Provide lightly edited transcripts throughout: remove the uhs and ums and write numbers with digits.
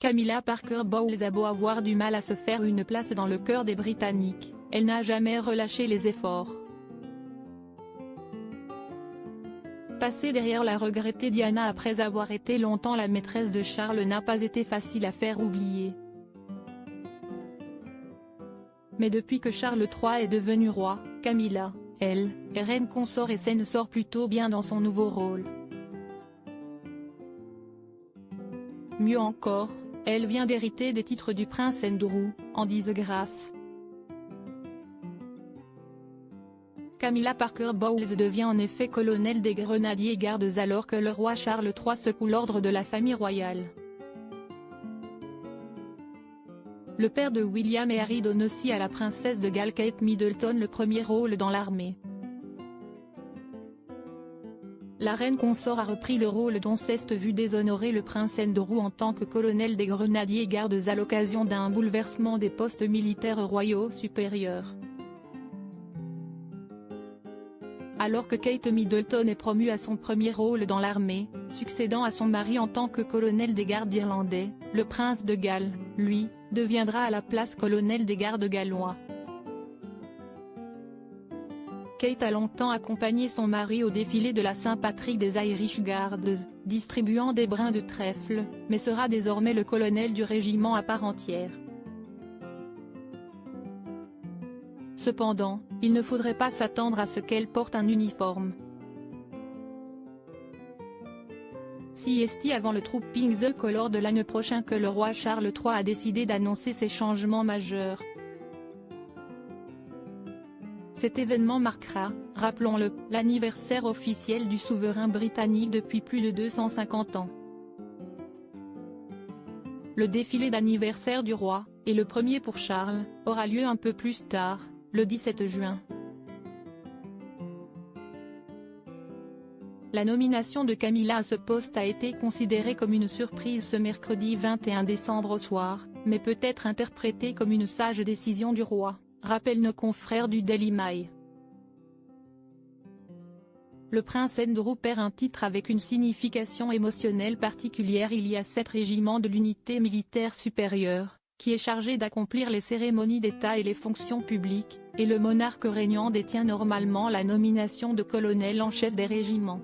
Camilla Parker Bowles a beau avoir du mal à se faire une place dans le cœur des Britanniques, elle n'a jamais relâché les efforts. Passer derrière la regrettée Diana après avoir été longtemps la maîtresse de Charles n'a pas été facile à faire oublier. Mais depuis que Charles III est devenu roi, Camilla, elle, est reine consort et s'en sort plutôt bien dans son nouveau rôle. Mieux encore, elle vient d'hériter des titres du prince Andrew, en disgrâce. Camilla Parker Bowles devient en effet colonel des Grenadiers Gardes alors que le roi Charles III secoue l'ordre de la famille royale. Le père de William et Harry donne aussi à la princesse de Galles Kate Middleton le premier rôle dans l'armée. La reine consort a repris le rôle d'Alceste vu déshonorer le prince Andrew en tant que colonel des Grenadiers Gardes à l'occasion d'un bouleversement des postes militaires royaux supérieurs. Alors que Kate Middleton est promue à son premier rôle dans l'armée, succédant à son mari en tant que colonel des gardes irlandais, le prince de Galles, lui, deviendra à la place colonel des gardes gallois. Kate a longtemps accompagné son mari au défilé de la Saint-Patrick des Irish Guards, distribuant des brins de trèfle, mais sera désormais le colonel du régiment à part entière. Cependant, il ne faudrait pas s'attendre à ce qu'elle porte un uniforme. C'est avant le Trooping the Colour de l'année prochaine que le roi Charles III a décidé d'annoncer ces changements majeurs. Cet événement marquera, rappelons-le, l'anniversaire officiel du souverain britannique depuis plus de 250 ans. Le défilé d'anniversaire du roi, et le premier pour Charles, aura lieu un peu plus tard, le 17 juin. La nomination de Camilla à ce poste a été considérée comme une surprise ce mercredi 21 décembre au soir, mais peut être interprétée comme une sage décision du roi, rappellent nos confrères du Daily Mail. Le prince Andrew perd un titre avec une signification émotionnelle particulière. Il y a 7 régiments de l'unité militaire supérieure, qui est chargé d'accomplir les cérémonies d'État et les fonctions publiques, et le monarque régnant détient normalement la nomination de colonel en chef des régiments.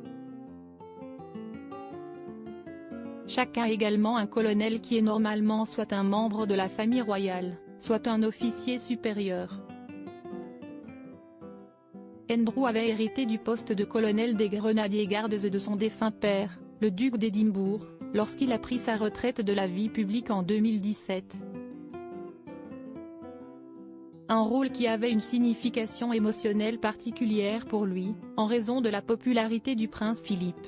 Chacun a également un colonel qui est normalement soit un membre de la famille royale, soit un officier supérieur. Andrew avait hérité du poste de colonel des Grenadiers Gardes de son défunt père, le duc d'Édimbourg, lorsqu'il a pris sa retraite de la vie publique en 2017. Un rôle qui avait une signification émotionnelle particulière pour lui, en raison de la popularité du prince Philippe.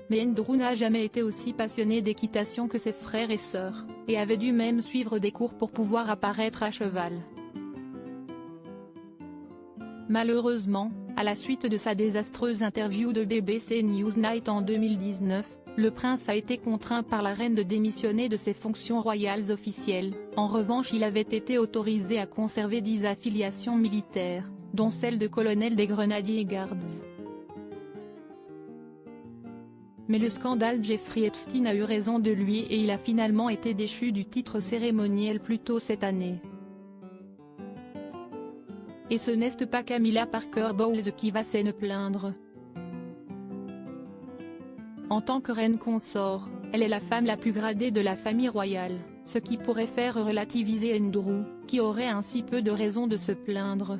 Mais Andrew n'a jamais été aussi passionné d'équitation que ses frères et sœurs, et avait dû même suivre des cours pour pouvoir apparaître à cheval. Malheureusement, à la suite de sa désastreuse interview de BBC Newsnight en 2019, le prince a été contraint par la reine de démissionner de ses fonctions royales officielles. En revanche, il avait été autorisé à conserver 10 affiliations militaires, dont celle de colonel des Grenadiers Guards. Mais le scandale Jeffrey Epstein a eu raison de lui et il a finalement été déchu du titre cérémoniel plus tôt cette année. Et ce n'est pas Camilla Parker Bowles qui va s'en plaindre. En tant que reine consort, elle est la femme la plus gradée de la famille royale, ce qui pourrait faire relativiser Andrew, qui aurait ainsi peu de raisons de se plaindre.